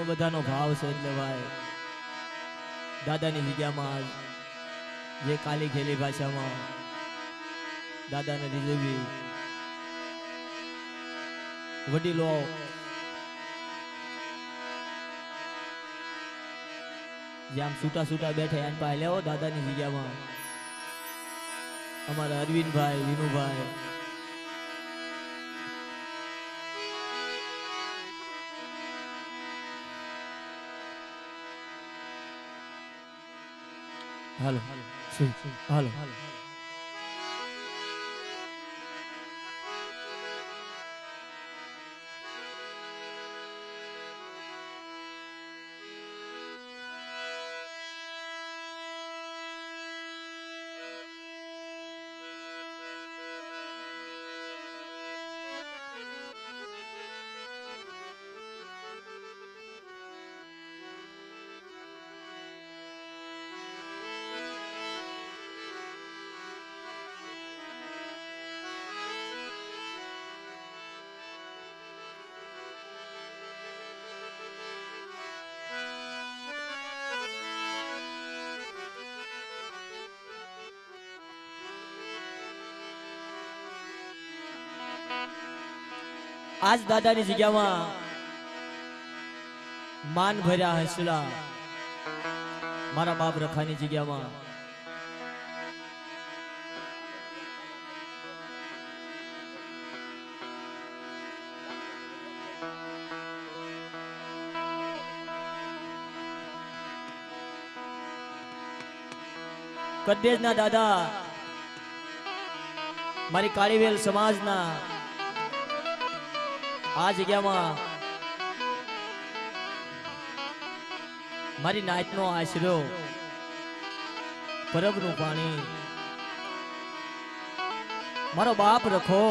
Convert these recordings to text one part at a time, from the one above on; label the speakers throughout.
Speaker 1: બધાનો ભાવ છે એટલે ભાઈ દાદાની જગ્યામાં જે કાલી ખેલી ભાષામાં દાદાને રીઝવી વડીલો જે આમ છૂટા છૂટા બેઠે એમ પાસે લેવો દાદાની જગ્યામાં અમારા અરવિંદભાઈ વિનુભાઈ હાલો હાલો આજ દાદાની જગ્યામાં માન ભર્યા હસલા મારા બાપ રખાની જગ્યામાં કદેજના દાદા મારી કાળીવેલ સમાજના આ જગ્યામાં મારી નાતનો આશરો પરબનું પાણી મારો બાપ રખો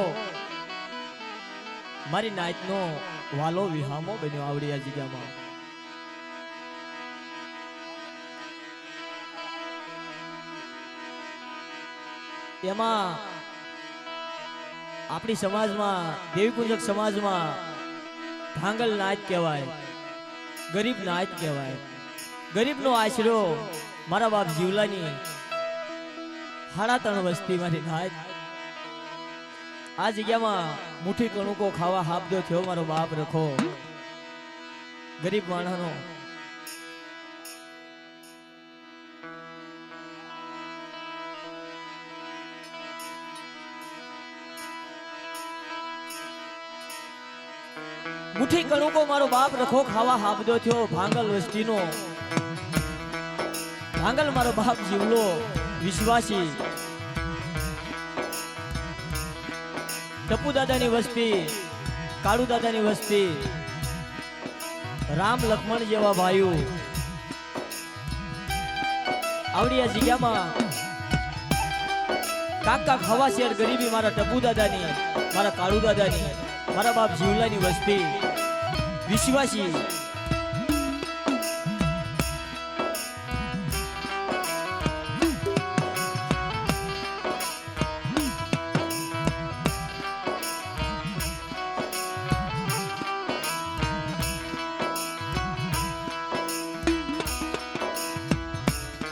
Speaker 1: મારી નાતનો વાલો વિહામો બન્યો આવડી આ જગ્યામાં એમાં આપણી સમાજમાં દેવીપૂજક સમાજમાં ભાંગલ નાચ કહેવાય ગરીબ નાચ કહેવાય ગરીબનો આશરો મારા બાપ જીવલાની 3.5 વસ્તી મારી નાચ આ જગ્યામાં મુઠ્ઠી કણુકો ખાવા હાબદો થયો મારો બાપ રખો ગરીબ માણસનો મુઠ્ઠી કણુકો મારો બાપ રખો ખાવા હાબદો થયો ભાંગલ વસ્તીનો ભાંગલ મારો બાપ જીવલો વિશ્વાસી ટપુ દાદાની વસ્તી કાળુ દાદાની વસ્તી રામ લક્ષ્મણ જેવા ભાઈઓ આવડી આ જગ્યામાં કાકા ખવા શેર ગરીબી મારા ટપુ દાદાની મારા કાળુ દાદાની મારા બાપ જીવલાની વસ્તી વિશ્વાસી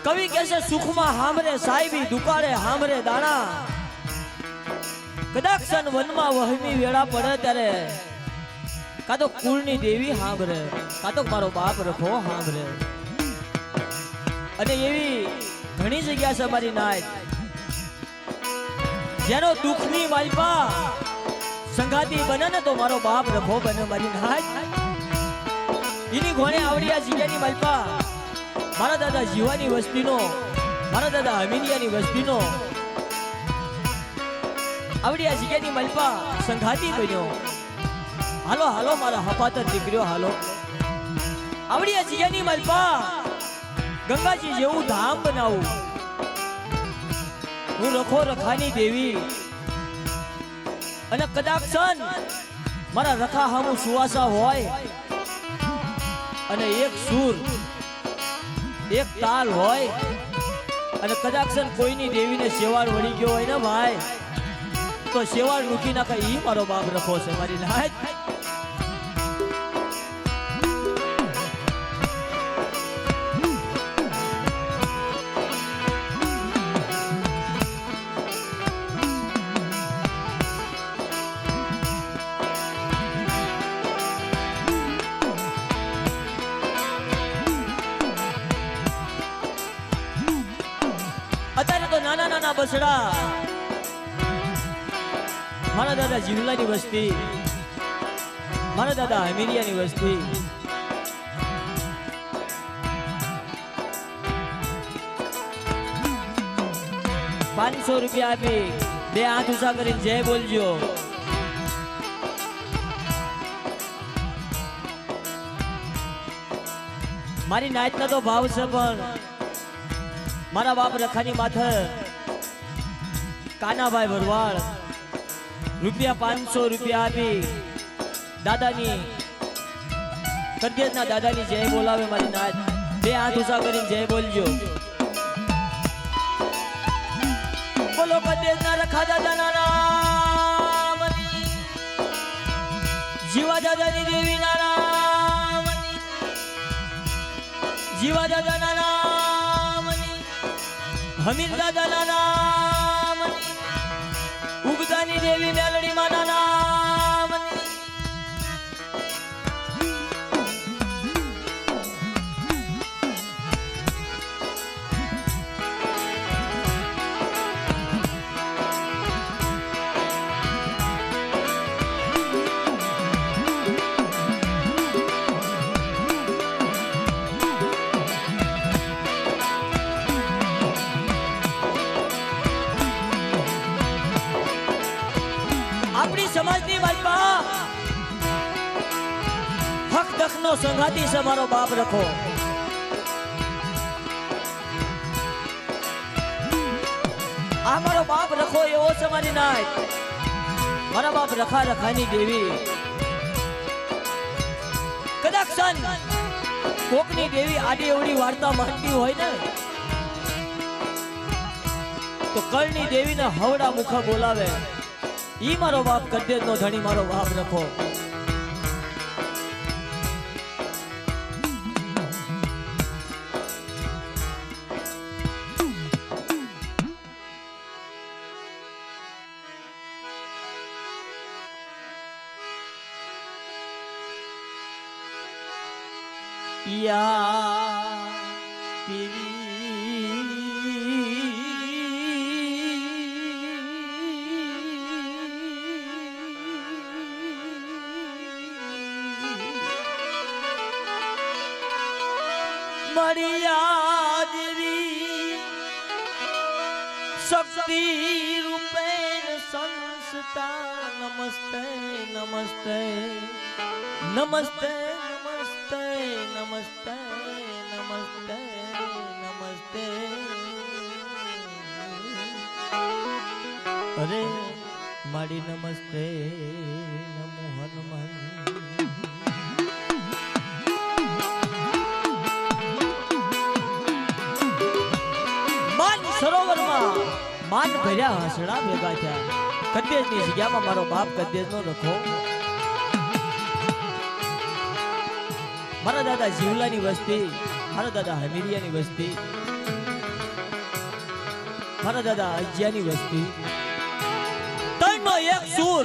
Speaker 1: કવિ કહેશે સુખમાં હામરે સાહેબી દુકાળે હામરે દાણા કદાચ સન વનમાં વહમી વેળા પડે ત્યારે કા તો કુળની દેવી હાંભરે કા તો મારો બાપ રખો હાંભરે અને એવી ઘણી જગ્યા છે મારી નાય જેનો દુઃખની માલપા સંગાતી બને ને તો મારો બાપ રખો બને મારી નાય એની ઘોણે આવડી આ જગ્યાની માલપા મારા દાદા જીવાની વસ્તીનો મારા દાદા હમીનિયાની વસ્તીનો આવડી આ જગ્યાની મલપા સંઘાતી બન્યો હાલો હાલો મારા હપાતર દીકરીઓ હાલો આવડી આ જગ્યાની મલપા ગંગાજી જેવું ધામ બનાવું હું રખો રખાની દેવી અને કદાચ સન મારા રખા હામું સુવાસા હોય અને એક સૂર એક તાલ હોય અને કદાચ કોઈની દેવીને શેવાળ વળી ગયો હોય ને ભાઈ તો શેવાળ મૂકી નાખે ઈ મારો બાપ રખો છે મારી નાય નાના બસડા મારા દાદા જીવલાની વસ્તી, મારા દાદા હમીરિયાની વસ્તી. ₹500 આપી 2 હાથ ઊંચા કરીને જય બોલજો. મારી નાયતના તો ભાવ છે, પણ મારા બાપ રખાની માથે કાનાભાઈ ભરવાડ ₹500 આપી દાદાની કદ્યતના દાદાની જય બોલાવે. મારી નાયત 2 હાથ ઊંચા કરીને જય બોલજો. બોલો કદ્યતના રખા દાદાના નામ, જીવા દાદાની દેવી નામ, જીવા દાદાના નામ, હમીર દાદાના નામ, ઉગદાની દેવી મેલડી માના નામ. આપણી સમાજની વાતમાં હક દખનો સંઘાતી છે મારો બાપ રખો. આ મારો બાપ રખો એવો છે મારી નાય. મારા બાપ રખા રખાની દેવી. કદાચ કોકની દેવી આડી એવડી વાર્તા માનતી હોય ને તો કળની દેવીને હવડા મુખા બોલાવે. ઈ મારો બાપ કદ્યતનો ધણી મારો બાપ રખો. યા તેરી मरिया देवी शक्ति रूपेण संस्था. नमस्ते नमस्ते नमस्ते नमस्ते नमस्ते नमस्ते नमस्ते. अरे माड़ी नमस्ते नमो हनुमान. સરોવરમાં માન ભર્યા હસડા ભેગા થયા. કદ્દેજની જગ્યામાં મારો બાપ કદ્દેજનો રખો. મારા દાદા જીવલાની વસ્તી, મારા દાદા હમીરિયાની વસ્તી, મારા દાદા અજ્યાની વસ્તી. ત્રણનો એક સૂર,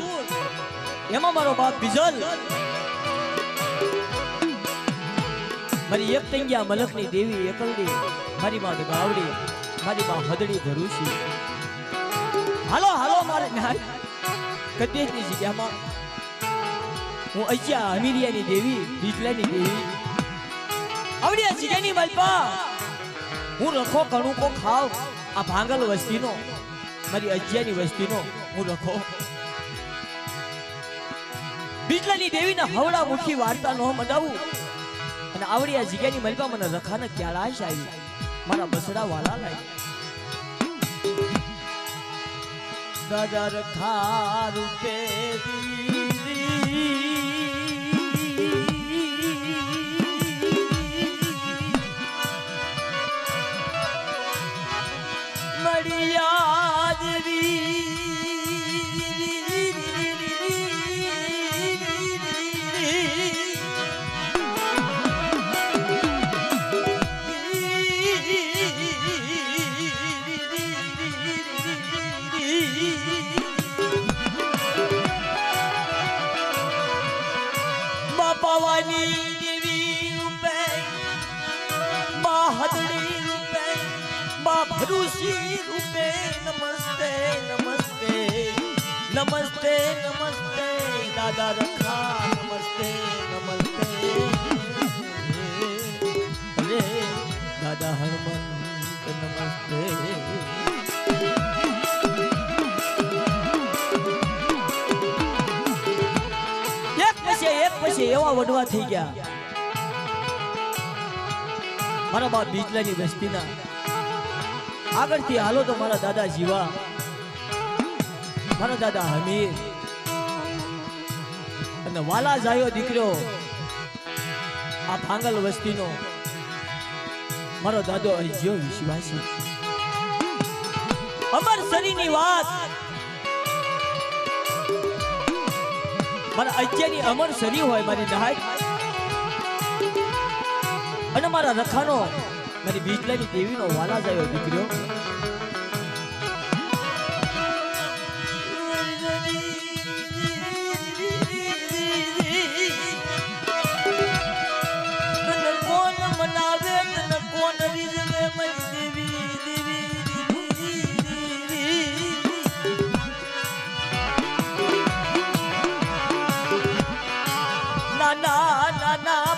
Speaker 1: એમાં મારો બાપ બીજલ. મારી એક તંગિયા મલકની દેવી એકલડી, મારી માં ગાવડી, મારી માં હદડી ધરુસી. હાલો હાલો મારે કદ્દેજની જગ્યામાં હું અજ્યા હમીરિયાની દેવી, બીજલાની દેવી, આવડિયા જગ્યાની માલપા હું રખો કણુકો ખાવ. આ ભાંગલ વસ્તીનો, મારી અજ્યાની વસ્તીનો હું રખો. બીજલાની દેવીના હવડા મુઠી વાર્તા નો મડાવું. અને આવડિયા જગ્યાની માલપા મને રખાને ક્યારાશ આવી. મારા બસડા વાલા લાગી. દાદા રખા રૂપે મળિયા દેવી. ऋषि रूपे नमस्ते नमस्ते नमस्ते नमस्ते दादा रखा नमस्ते नमस्ते अरे दादा हनुमंत नमस्ते एक પછી એવા વડવા થઈ ગયા મારા બાપ બીજલાની વસ્તીના આગળથી હાલો તો મારા દાદા જીવા મારા દાદા હમીર અને વાલા જાયો દીકરો આ ભાંગલ વસ્તીનો મારો દાદો અજ્યો વિશ્વાસી અમર સરીની વાત મારા અજ્યની અમર સરી હોય મારી નહાય અને મારા રખાનો મારી બીજલાની દેવીનો વાલા જાયો દીકરો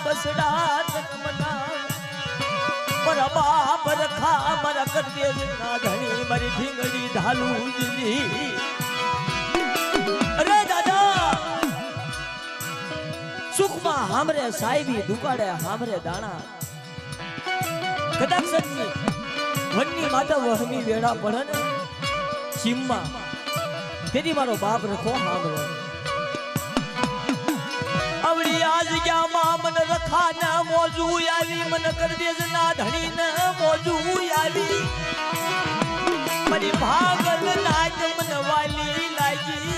Speaker 1: બસડા તકમના મારા બાપ રખા મારા કરદે ના ધણી મારી ઢીંગડી ઢાલું દીધી અરે દાદા સુખમાં હામરે સાહેબી દુકાળે હામરે દાણા કદાચ સન્ની વનની માતા વહમી વેળા પડે ને સીમમાં તેથી મારો બાપ રખો હામરે અવળી આજ ગયા માં મન રખા ના મોજુ આવી મન કરદેજ ના ધણી ના મોજુ આવી મારી ભાગલ નાચ મન વાલી લાગી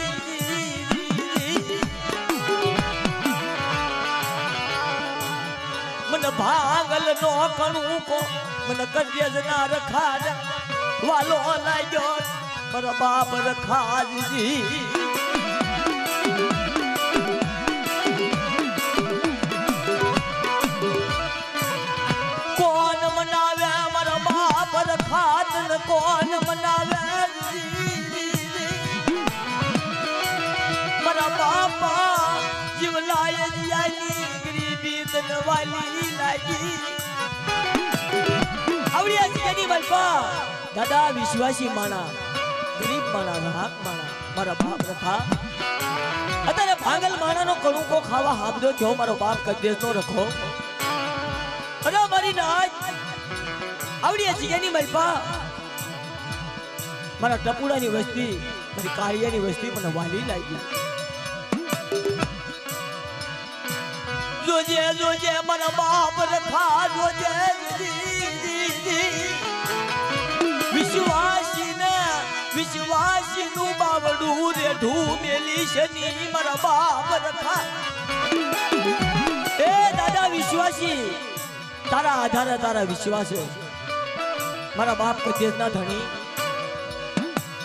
Speaker 1: મન ભાગલ નો કણું કો મન કરદેજ ના રખા વાલો લાગ્યો મારા બાપ રખા દીધી ખાતન કોણ મનાવે મારા બાપા જીવલાય જીયાની ગરીબી તનવાલી લાગી આવડિયા જીની બલપા દાદા વિશ્વાસી માણા ગરીબ માણા રાહક માણા મારા બાપ રખા અત્યારે ભાંગલ માણાનો કણુકો ખાવા હાબદો થયો મારો બાપ કદેશનો રખો અરે મારી નાચ આવડિયા જીગાની મલપા મારા ટપુડાની વસ્તી મારી કાળિયાની વસ્તી મને વાલી લાગી જોજે જોજે મારા બાપ રખા જોજે વિશ્વાસી નું બાવડું રેઢું મેલી શની મારા બાપ રખા એ દાદા વિશ્વાસી તારા આધારે તારા વિશ્વાસ મારા બાપ કદેજ ના ધણી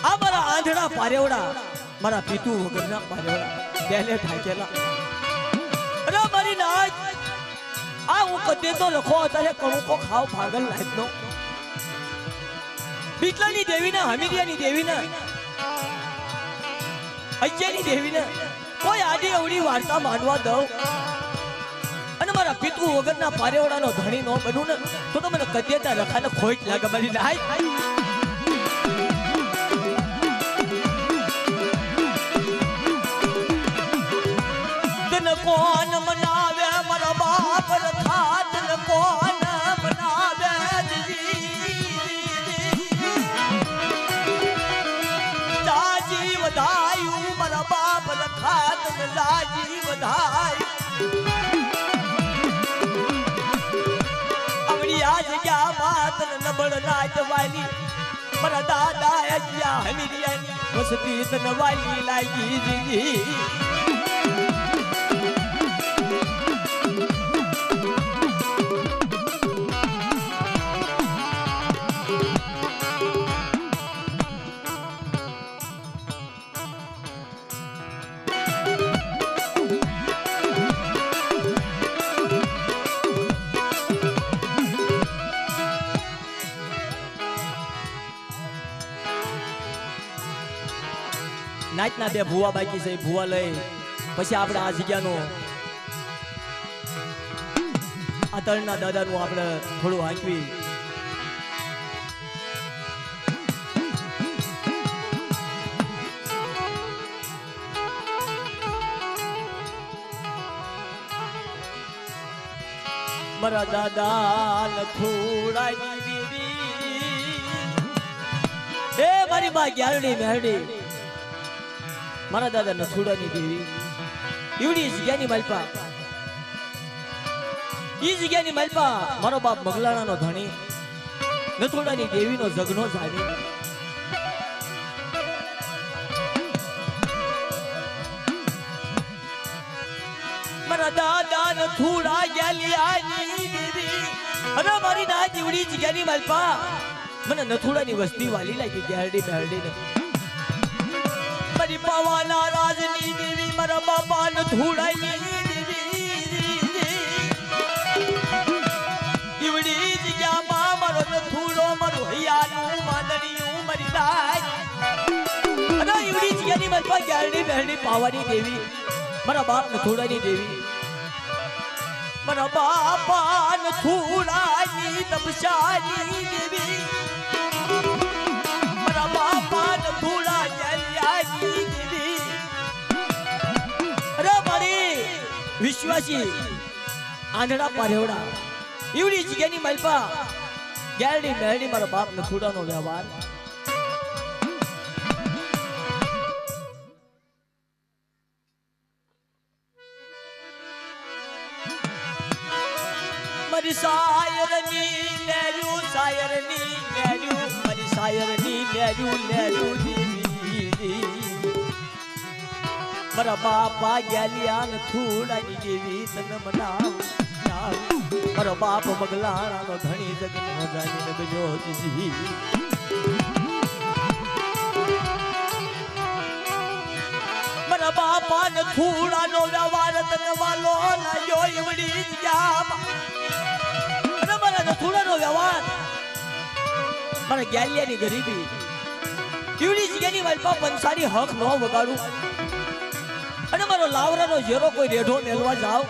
Speaker 1: આ મારા આંધળા પારેવડા મારા પિતુ વગરના પારેવડા બેલે ઠાકેલા અરે મારી નાચ આ હું કદેજ નો લખો અત્યારે કણુકો ખાવ ભાગલ નાચનો બીટલાની દેવીના હમીરિયાની દેવીના અજ્જાની દેવીના કોઈ આડી અવડી વાર્તા માનવા દઉં અને મારા પિતુ વગરના પારેવડાનો ધણી નો બનું ને તો મને કદેતા રખાને ખોટ લાગે મારી નાય તન કોણ મનાવે મારા બાપ રખા તન કોણ મનાવે જાજી વધાયું મારા બાપ રખા તન જાજી વધાયું નબળ નાચ વાલી મારા દાદા અજ્યા હમીરિયાની વસતી તન વાલી લાગી જીજી નાચના બે ભુવા બાકી છે, ભુવા લઈ પછી આપણે આ જગ્યાનો આ તળના દાદાનું આપણે થોડું હાંકવી. મારા દાદા નથુડાની દેવી એ મારી બા ગ્યારડી મેરડી મારા દાદા નથુડાની દેવી એવડી જગ્યાની માલપા ઈ જગ્યાની માલપા મારો બાપ મગલાણાનો ધણી નથુડાની દેવીનો જગનો જાણી મારા દાદા નથુડા ગ્યાલિયાની દેવી અને મારી ના જીવડી જગ્યાની માલપા મને નથુડાની વસ્તી વાલી લાગી ગ્યારડી મેરડી ને મારી પાવાના રાજની દેવી મારા બાપા નથુડાની દેવી જીવડી જગ્યામાં મારો નથુડો મારો હૈયાનું માંદણીયું મરી જાય અને જીવડી જગ્યાની માલપા ગ્યારડી મેરડી પાવાની દેવી મારા બાપ નથુડાની દેવી મારા બાપા નથુડાની તપસ્યાની દેવી મારા બાપા નથુડા જલ્યાની દેવી અરે મારી વિશ્વાસી આંધળા પારેવડા એવડી જગ્યાની માલપા ગેરડી મેરડી મારા બાપ નથુડાનો વ્યવહાર મારી સાયરની લેરું મારી સાયરની લેરું દેવી મારા બાપા ગ્યાલિયા નથુડાની દેવી તને મનાવ મારો બાપ મગલાણાનો ધણી જગનો જાણીને ગયો જી મારા બાપા નથુડાનો વ્યવહાર તને વાલો લાગ્યો એવડી જગ્યામાં મારા નથુડાનો વ્યવહાર મારા ગ્યાલિયાની ગરીબી એવડી જગ્યાની માલપા પંસારી હક ન વગાડું અને મારો લાવરાનો ઝેરો કોઈ રેઢો મેલવા જાવ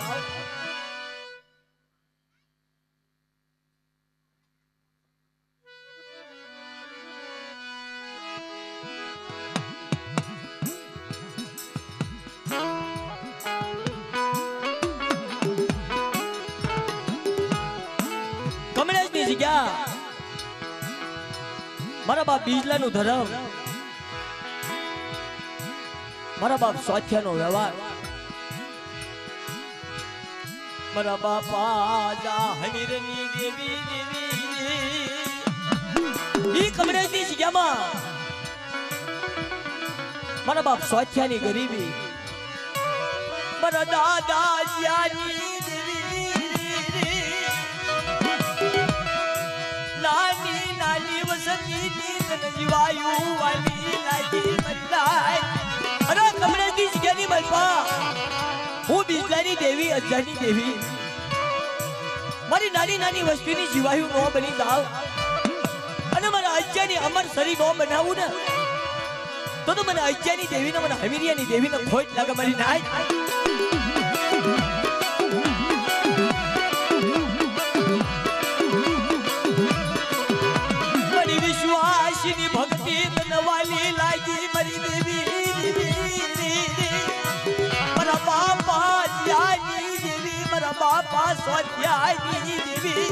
Speaker 1: કમલેશની જગ્યા મારા બાપ બીજલાનું ધરમ મારા બાપ સ્વાથ્યાનો વ્યવહાર મારા બાપા જા હમીરની દેવી ઈ કમરેજની જગ્યામાં મારા બાપ સ્વાથ્યાની ગરીબી મારા દાદા જ્યાની દેવી નાની નાની વસતીની તન જીવાયું વાલી લાગી મરદાય અરે કમરેજની જગ્યાની માલપા હું બીજલાની દેવી અજાની દેવી મારી નાની નાની વસ્તુની જીવાયું નો બની જાવ અને મારા અજાની અમર શરીર નો બનાવું ને તો મને અજાની દેવીને મને હમીરિયાની દેવીને ખોટ લાગે મારી નાય મારી વિશ્વાસની ભક્તિ તનવાલી લાગી મારી દેવી મારા બાપા જ્યાની દેવી મારા બાપા સ્વાધ્યાયની દેવી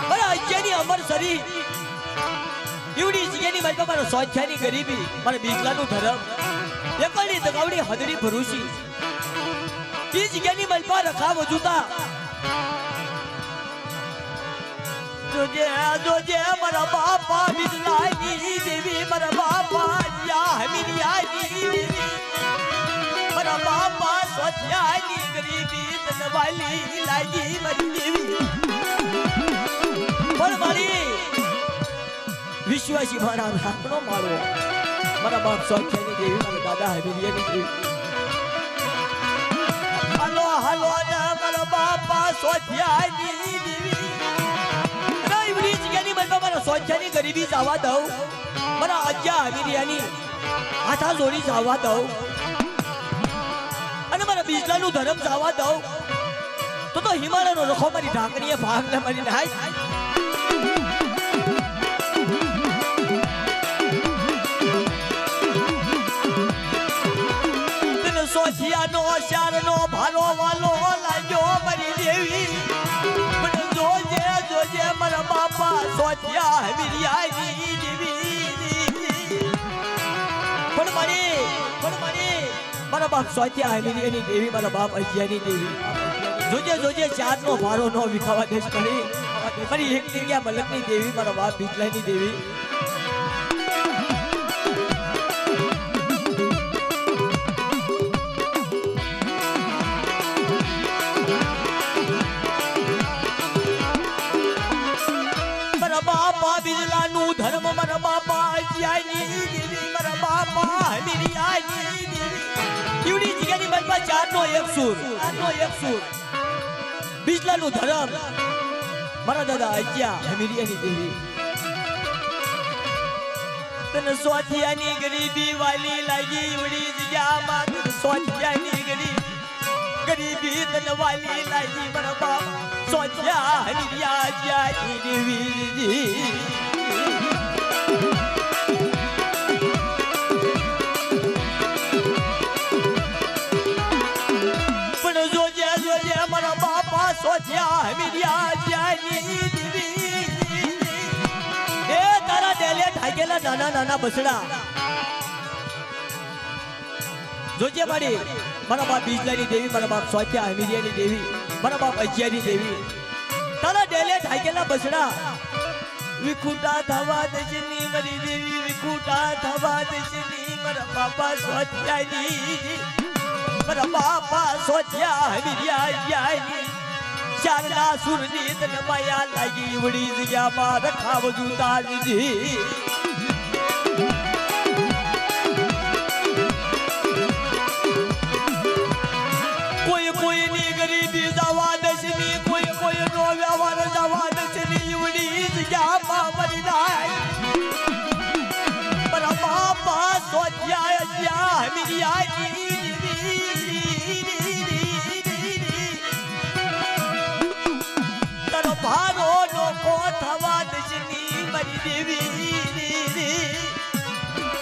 Speaker 1: મારા અજ્ઞાની અમર શરીર એવડી જગ્યાની મારી મારા સ્વાધ્યાયની ગરીબી મારા બીજલાનું ધરમ એકલની દગાવડી હદડી ભરૂસી એ જગ્યાની મલપા રખાવ જુતા જોજે મારા બાપા બીજલાની દેવી મારા બાપા જ્યા હમીરિયાની દેવી મારા બાપા સ્વાધ્યાયની ગરીબી તનવાલી લાગી મારી દેવી પણ મારી વિશ્વાસી મારા રાખનો માળો મારા બાપ સ્વાધ્યાયની દેવી મારા દાદા હમીરિયાની દેવી હાલો હાલો મારા બાપા સ્વાધ્યાયની દેવી મારા સ્વાધ્યાયની ગરીબી જવા દઉં મારા આજ્યા હમીરિયાની હાથા જોડી જવા દઉં અને મારા બીજલાનું ધર્મ જવા દઉં તો હિમાલયનો રખો મારી ઢાંકણીએ ભાગ ન મારી નાય સોચિયાનો શારનો ભારો વાલો લાગ્યો મારી દેવી પણ જોજે મારા બાપા સોચિયા હમીરિયાની દેવી પણ મારા બાપ સોચિયા હમીરિયાની દેવી મારા બાપ અજિયાની દેવી જોજે ચારનો ભારો નો વિખાવા દેશ કરી મારી એક જગ્યા મલકની દેવી મારા બાપ બીજલાની દેવી બીજલાનું ધર્મ મારા બાપા અજિયાની દેવી મારા બાપા હમીરિયાની દેવી એવડી જગ્યાની બાજુમાં ચારનો એક સુર બીજલાનું ધર્મ મારા દાદા અજિયા હમીરિયાની દેવી તને સોચિયાની ગરીબી વાલી લાગી એવડી જગ્યામાં સોચિયાની ગરીબી તને વાલી લાગી મારા બાપ સોચિયા હમીરિયા અજિયાની દેવી મારા બાપા સોચિયા હમીરિયા અજિયાની દેવી એ તારા ડેલે ઢાકેલા નાના બસડા જોજે મારી મારા બાપ બીજલાની દેવી મારા બાપ સોચિયા હમીરિયાની દેવી મારા બાપ અજિયાની દેવી તારા ડેલે ઢાકેલા બસડા વિખુટા થવા દશની મારી દેવી વિખુટા થવા દશની મારા બાપા સોચિયાની મારા બાપા સોચિયા હમીરિયા અજિયાની શારદા સુરની તને માયા લાગી વડી જગ્યામાં રખાવજું તારી કોઈની ગરીબી જવા દશની કોઈનો વ્યવહાર જવા દશની વડી જગ્યામાં મરી જાય મારા બાપા સોચિયા અજિયા હમીરિયાની ભારો લોકો થવા દશની મારી દેવી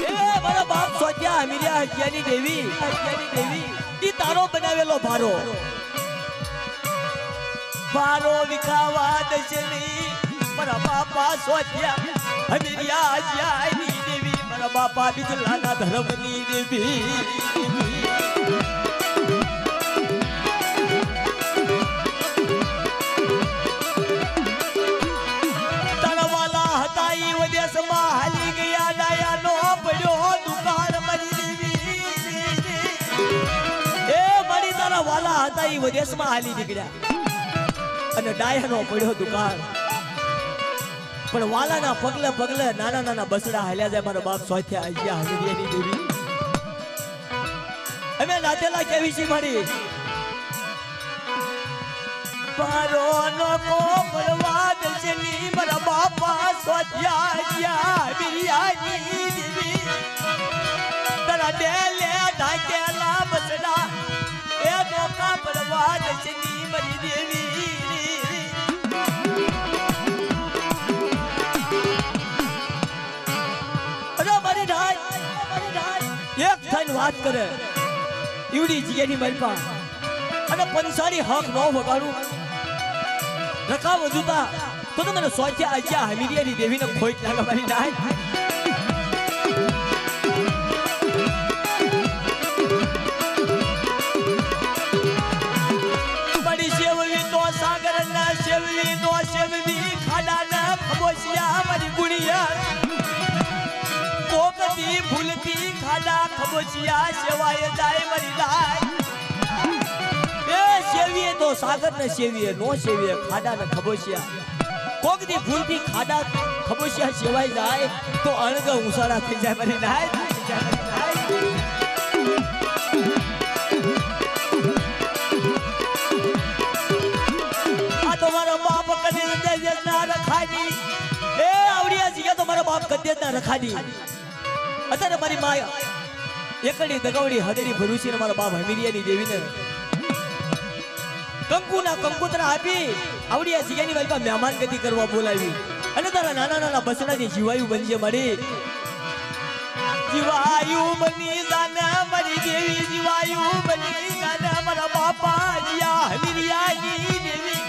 Speaker 1: એ મારા બાપ સોચિયા હમીરિયા અજિયાની દેવી ઈ તારો બનાવેલો ભારો વિખાવા દશની મારા બાપા સોચિયા હમીરિયા અજિયાની દેવી મારા બાપા બીજલાના ધર્મની દેવી હાલી ગયા ડાયાનો પડ્યો દુકાળ મારી દેવી એ મારી તારા વાલા હતા ઈ વિદેશમાં હાલી નીકળ્યા અને ડાયાનો પડ્યો દુકાળ પણ વાલાના પગલે નાના બસડા હાલ્યા જાય મારા બાપ સોચિયા અજિયા હમીરિયાની દેવી અમે નાતેલા કેવી છે મારી પારો નો કોપરવા દશની મારા બાપા સોચિયા અજિયા હમીરિયાની દેવી તારા ડેલે ઢાકેલા બસડા એ નોકા પરવા દશની મારી દેવી અરે મારી ઢાઈ એક થઈને વાત કરે ઈવડી જગ્યાની મલપા અને પંસારી હક ન વગાડું રખાવ જુતા તો મને સોચિયા અજિયા હમીરિયાની દેવીને ખોઈ લાગે મારી નાય બડી સેવવી તો સાગર ના સેવવી તો સેવવી ખાડા ના ખબોશિયા મારી ગુણિયા કોકતી ભૂલતી ખાડા ખબોશિયા સેવાય જાય મારી નાય સેવીએ તો સાગર ને સેવીએ નો સેવીએ ખાડા ને ખબોશિયા કોક દી ભૂલથી ખાડા ખબોશિયા સેવાઈ જાય તો અણગ ઉસાડા થઈ જાય મારી નાય આ તો મારો બાપ કદી ના રખાય એ આવડિયા જગ્યા તો મારો બાપ ગદ્દેના રખાડી અત્યારે મારી માં એકડી દગવડી હદડી ભરૂચી મારા બાપ હમીરિયાની દેવીને કંકુના કંકોત્રા આપી આવડી આ જગ્યાની વાલપા મહેમાન ગતિ કરવા બોલાવી અને તારા નાના નાના બસડાની જીવાયુ બનજે મારી જીવાયુ બની જાને મારી દેવી જીવાયુ બની જાને મારા બાપા જીયા હમીરિયાની દેવી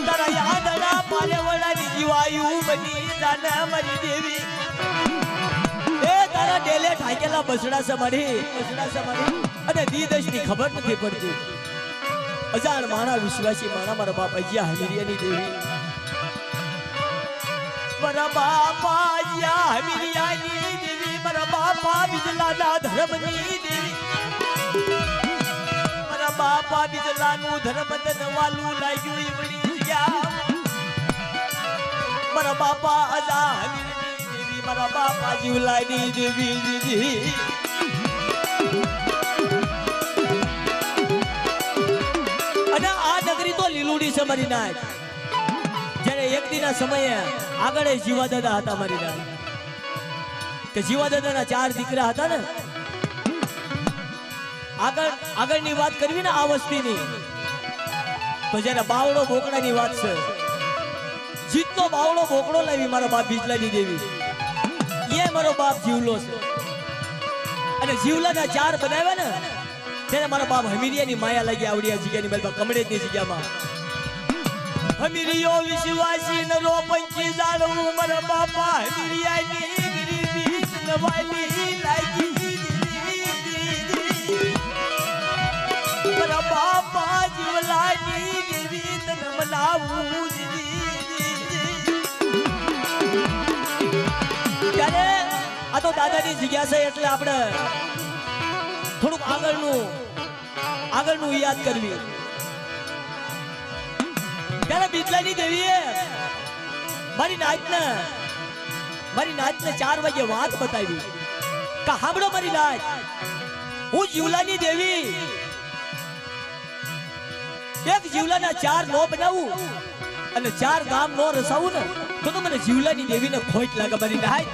Speaker 1: તારા યાદડા પાલેવડાની જીવાયુ બની જાને મારી દેવી એ તારા ડેલે ઠાકેલા બસડા છે મારી અને દીદશની ખબર નથી પડતી અજાણ મારા વિશ્વાસી મારા બાપા જીયા હમીરિયાની દેવી મારા બાપા જીયા હમીરિયાની દેવી મારા બાપા બિજલાના ધર્મની દેવી મારા બાપા બિજલાનું ધર્મ વાલું લાગ્યું ઈવડી ગયા મારા બાપા અજા હમીરિયાની દેવી મારા બાપા જીવલાની દેવી દીદી અને આ નગરી તો લીલુડી છે મારી નાય જ્યારે એક દિના સમયે આગળ જીવા દાદા હતા મારી નાય કે જીવા દાદાના 4 દીકરા હતા ને આગળની વાત કરવી ને આ વસ્તીની તો જ્યારે બાવળો બોકડાની વાત છે જીતનો બાવળો બોકડો લાવી મારા બાપ બીજલાની દેવી એ મારો બાપ જીવલો છે અને જીવલાના 4 બનાવ્યા ને ત્યારે મારા બાપ હમીરિયાની માયા લાગી આવડી આ જગ્યાની બાલપા કમળેજની જગ્યામાં હમીરિયો વિશ્વાસી નરો પંચી જાણવું મારા બાપા હમીરિયાની ગરીબી નવાલી લાગી મારા બાપા જીવલાની દેવી તન મનાવું ત્યારે આ તો દાદાની જગ્યા છે એટલે આપણે થોડુંક આગળનું યાદ કરવી ત્યારે બીજલાની દેવીએ મારી નાચને 4 વાગે વાત બતાવી કે સાંભળો મારી નાચ હું જીવલાની દેવી એક જીવલાના 4 નો બનાવું અને 4 ગામ નો રસાવું ને તો મને જીવલાની દેવીને ખોટ લાગે મારી નાચ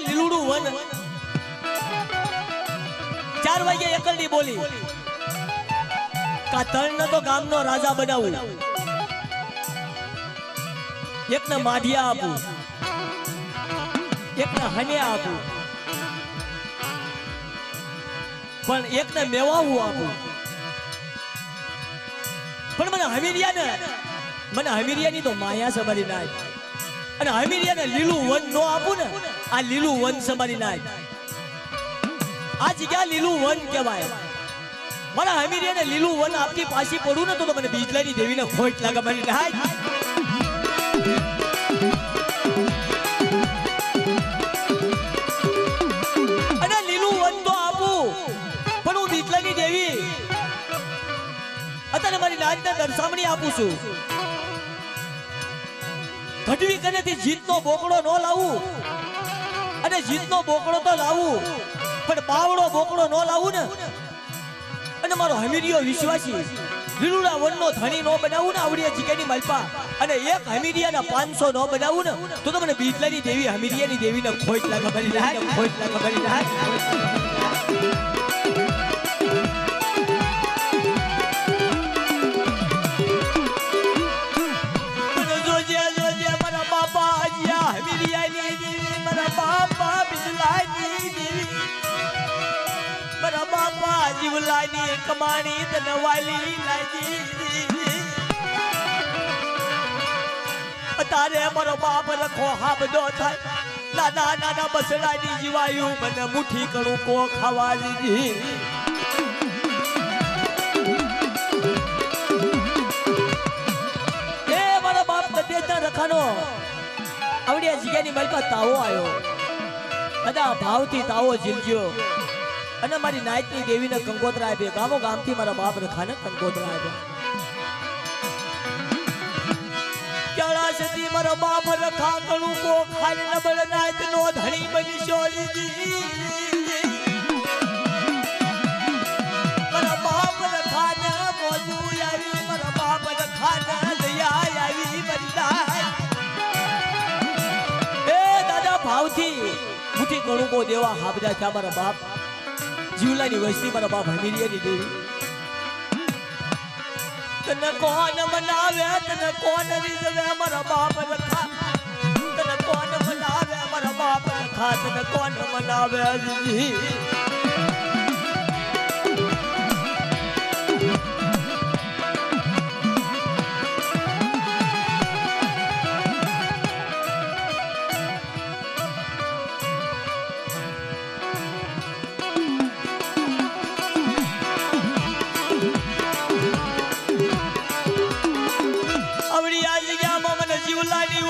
Speaker 1: લીલુડું વન 4 વાગે એકલડી બોલી કા તણ તો ગામનો રાજા બનાવું એકને માઢિયા આપું એકને હન્યા આપું પણ એકને મેવાવું આપું પણ મને હમીરિયાની તો માયા છે મારી નાય અને હમીરિયાને લીલું વન નો આપું ને આ લીલું વન છે મારી નાય આ જગ્યા લીલું વન કહેવાય મારા હમીરિયાને લીલું વન આપતી પાછી પડું ને તો મને બીજલાની દેવીને ખોટ લાગે મારી નાય અને લીલું વન તો આપું પણ હું બીજલાની દેવી અત્યારે મારી નાચને દર્શાવણી આપું છું ઘટવી કનેથી જીતનો બોકડો ન લાવું અને જીતનો બોકડો તો લાવું પણ બાવડો બોકડો ન લાવું ને અને મારો હમીરિયો વિશ્વાસી લીલુડા વનનો ધણી નો બનાવું ને આવડી જગ્યાની માલપા અને એક હમીરિયાના 500 નો બનાવું ને તો મને બીજલાની દેવી હમીરિયાની દેવીને ખોટ લાગે મારી નાય ખોટ લાગે મારી નાય જીવલાની કમાણી તનવાલી લાગી તારે મારો બાપ રખો હાબદો થાય નાના બસડાની જીવાયું મને મુઠ્ઠી કણું કો ખાવા દીધી એ મારા બાપ કદેતા રખાનો આવડી જગ્યાની માલપા તાવો આવ્યો બધા ભાવથી તાવો ઝીલજો અને મારી નાયકની દેવીને કંકોત્રા આપી ગામો ગામથી મારા બાપ રખાને કંકોત્રા આપ્યા કેળાશથી મારા બાપ રખા કણું કો ખાઈ નબળ નાયકનો ધણી બની શોલી મારા બાપ રખાને મોજું આવી મારા કણુકો દેવા હાબજા થયા મારા બાપ જીવલાની વસ્તી મારા બાપ હમીરિયાની દેવી તને કોણ મનાવે તને કોણ રીઝવે મારા બાપ રખા તને કોણ મનાવે મારા બાપ રખા તને કોણ મનાવે જી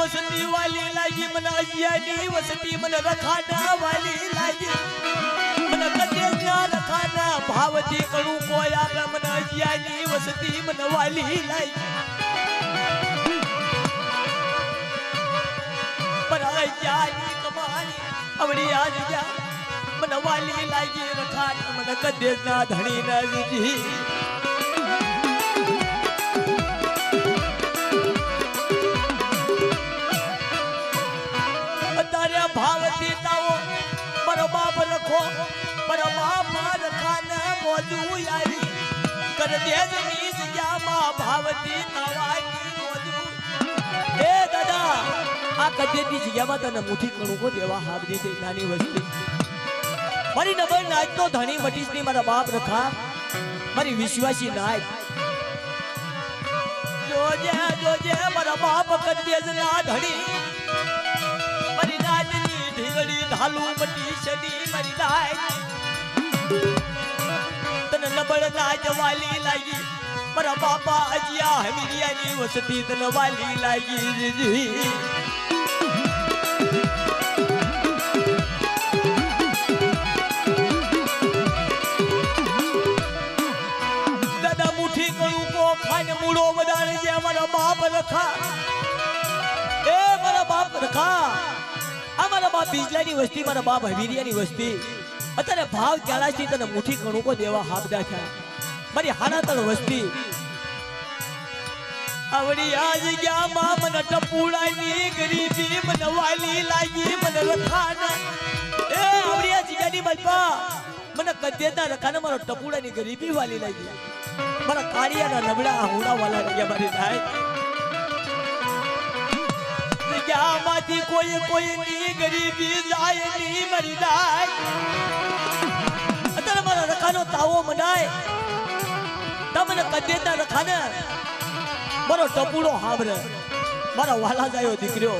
Speaker 1: वसती वाली लागी मन अजियानी वसती मन रखाना वाली लागी मन कन्या रखाना भावती करू कोया मन अजियानी वसती मन वाली लागी पर अजियानी कमानी अवड़ी आज जा मन वाली लागी रखाना मन कन्या धनी नजी भावती ताओ पर बाप रखो पर बाप रखाना मौजू यारी कर दे जनी जया मां भावती तावानी मौजू ए दादा आ कदे दी जया मां तने मुठी कणु को देवा हाबदी ते नानी वस्ती मारी नबर नाच तो धणी मटीस ની મારા બાપ રખા મારી વિશ્વાસી નાચ જોજે જોજે મારા બાપ કદે જ ના ધણી મારી નાચની ઢીંગડી ઢાલુ બટી સડી મારી નાચ તને નબળ નાચ વાલી લાગી મારા બાપા અજિયા હમીરિયાની વસતી તને વાલી લાગી જી દાદા મુઠી કણું કો ખાને મૂળો વધારે છે મારા બાપ રખા એ મારા બાપ રખા અમારા બાપ બીજલાની વસ્તી મારા બાપ હવીરિયાની વસ્તી અત્યારે ભાવ ક્યાલાથી તને મુઠી કણુકો દેવા હાબદા થયા મારી હાનાતળ વસ્તી આવડી આજ ગયા માં મને ટપુડાની ગરીબી મને વાલી લાગી મને રખાના એ આવડી આજ ગયાની બાપા મને કદેતા રખાના મારો ટપુડાની ગરીબી વાલી લાગી મારા કાળિયાના નબળા હુડા વાલા રહ્યા મારી થાય માંથી કોઈ કોઈ ની ગરીબી જાય ની મરી જાય અત્યારે મારા રખાનો તાવો મનાય તમને કદેતા રખાને મારો ટપુડો હાબરે મારા વાલા જાયો દીકરો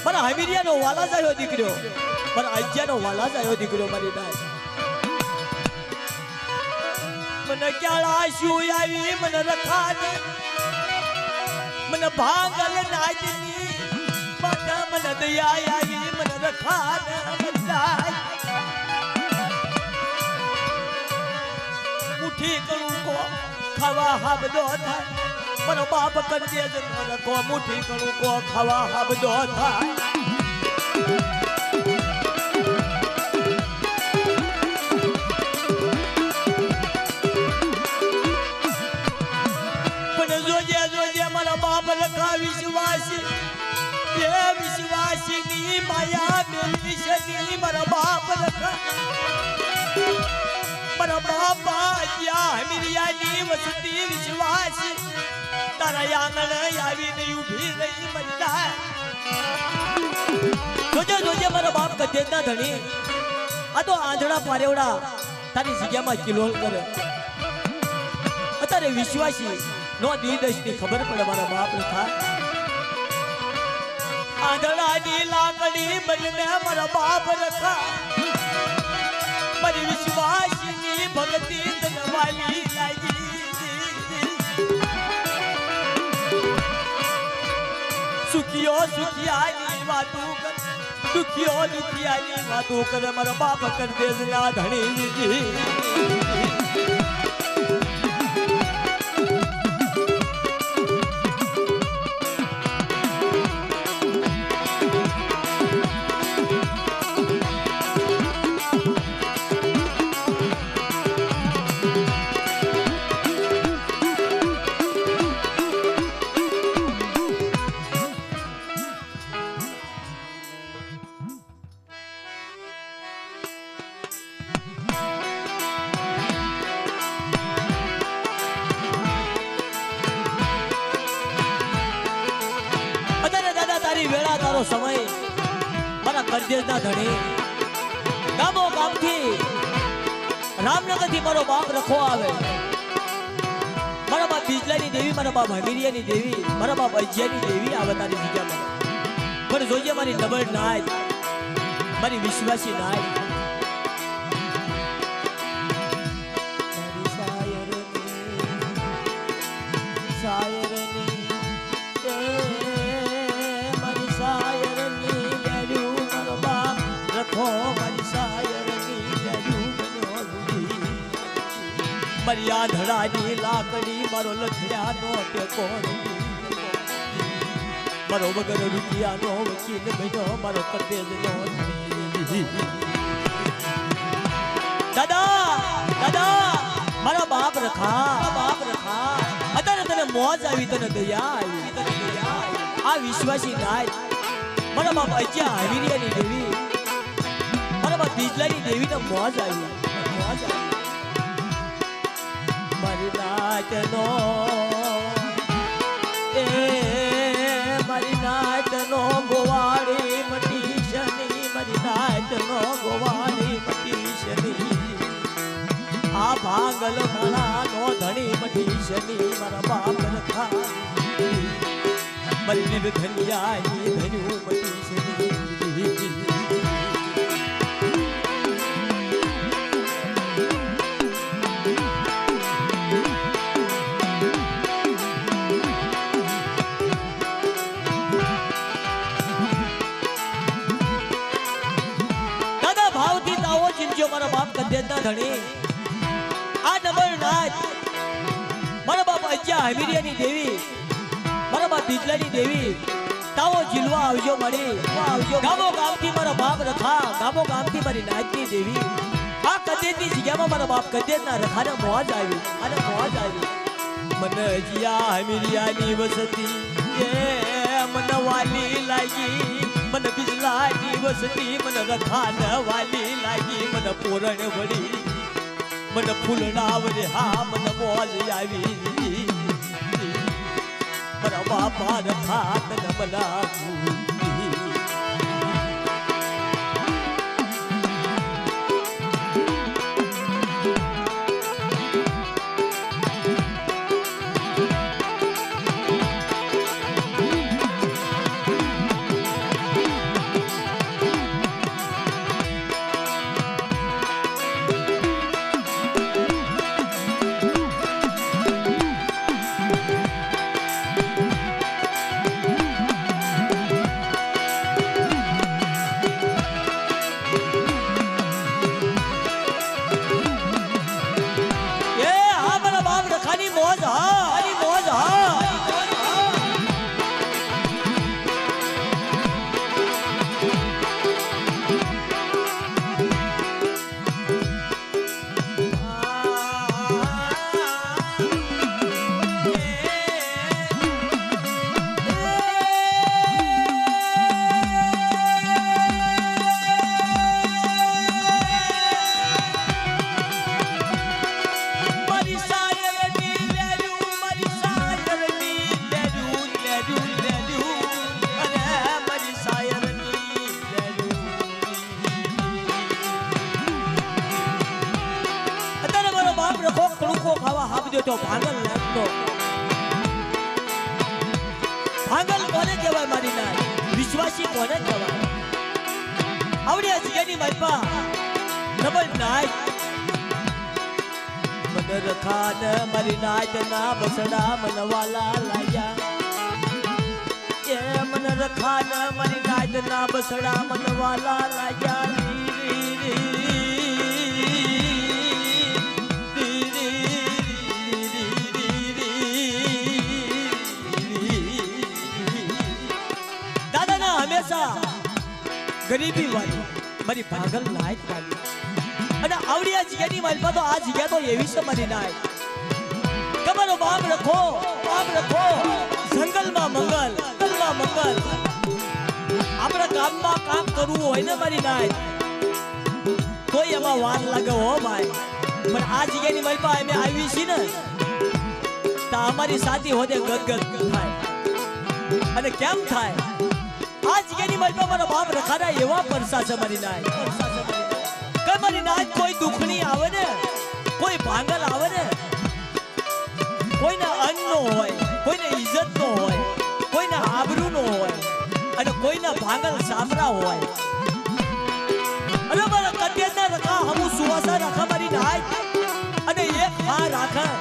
Speaker 1: મારા હમીરિયાનો વાલા જાયો દીકરો મારા અજ્જાનો વાલા જાયો દીકરો મારી નાય મને ક્યાળા શું આવી મને રખાને मन भागल नाचनी मन दया आई मन रखान मुठी करू को खावा हाबदो था मनो बाप कर दे जन को मुठी करू को खावा हाबदो था रखा विश्वासी ये विश्वासिनी माया मेरी शनि मरा बाप रखा मरा बापा या हमीरियानी वसती विश्वासी तारा आंगण आवी नहीं उभी रही मरता जोजे जोजे मरा बाप कदेता धनी आ तो आंधड़ा पारेवड़ा तारी जग्या में किलोल करे अतारे विश्वासी नो दीदश की खबर पड़े मारा बाप रखा आंधड़ा नी लाकड़ी बनने मारा बाप रखा मरी विश्वासिनी भक्ति वाली लागी सुखियो सुखियानी बातू कर दुखियो दुखियानी बातू कर मारा बाप कर दे ना धनी जी કદેજના ધણી ગામો ગામથી રામનગરથી મારો બાપ રખો આવે, મારા બાપ બીજલાની દેવી, મારા બાપ હમીરિયાની દેવી, મારા બાપ અજ્યાની દેવી આવે તારી જગ્યામાં. પણ જોઈએ મારી નબળ નાય, મારી વિશ્વાસી નાય. મારી આંધળાની લાકડી મારો લખડ્યાનો ટેકો, મારો વગર રૂપિયાનો વકીલ બન્યો, મારો કદેજનો. દાદા દાદા મારા બાપ રખા, બાપ રખા, અત્યારે તને મોજ આવી, તને દયા આવી, તને દયા આવી. આ વિશ્વાસી નાય મારા બાપ અજ્યા હમીરિયાની દેવી, મારા બાપ બીજલાની દેવીને મોજ આવી, મોજ આવી. મારી નાચનો એ મારી નાચનો ગોવાળી મટી શની, મારી નાચનો ગોવાળી મટી શની. આ ભાગલ માળાનો ધણી મટી શની, મારા બાપ રખા મારી નિર્ધન્યાની ધન્યું મટી શની. મારા બાપ કદેજના ધણી આ નબળ નાચ, મારા બાપ અજ્યા હમીરિયાની દેવી, મારા બાપ બીજલાની દેવી, તાવો જીલવા આવજો મળી, આવજો. ગામો ગામથી મારા બાપ રખા, ગામો ગામથી મારી નાચની દેવી. આ કદેજની જગ્યામાં મારા બાપ કદેજના રખાને મોજ આવી, અને મોજ આવી. મને અજ્યા હમીરિયાની વસતી એ મને વાલી લાગી, મને બીજલાની વસતી મને રખાને વાલી લાગી. મને પોરણ વળી, મને ફૂલડા વળે, હા મને મોજ આવી. મારા બાપા રખા તને બનાવું. તો ભાંગલ નાખતો, ભાંગલ કોને કહેવાય મારી નાય, વિશ્વાસી કોને કહેવાય. આવડી આ જગ્યાની માલપા નબળ નાય. મને રખા ને મારી નાય ના બસડા મને વાલા લાગ્યા, એ મને રખા ને મારી નાય ના બસડા મને વાલા લાગ્યા. ગરીબી વાળી મારી ભાગલ નાય વાળી, અને આવડી આ જગ્યાની માલપા તો આ જગ્યા તો એવી છે મારી નાય. તમારો બાપ રખો, બાપ રખો, જંગલમાં મંગલ, જંગલમાં મંગલ. આપણા ગામમાં કામ કરવું હોય ને મારી નાય કોઈ એમાં વાર લાગે હો ભાઈ. પણ આ જગ્યાની માલપા અમે આવી છીએ ને તો અમારી સાથી હોદે ગદગદ થાય. અને કેમ થાય? આ જગ્યાની મારી મારા બાપ રખાડા એવા પરસા છે મારી નાય કે મારી નાય કોઈ દુખણી આવે ને કોઈ ભાંગલ આવે ને કોઈને અન્ન નો હોય કોઈને ઇજ્જત નો હોય કોઈને આબરૂ નો હોય અને કોઈના ભાંગલ સામરા હોય અને મારા કટેના રખા હમુ સુવાસા રાખા મારી નાય અને એક આ રાખા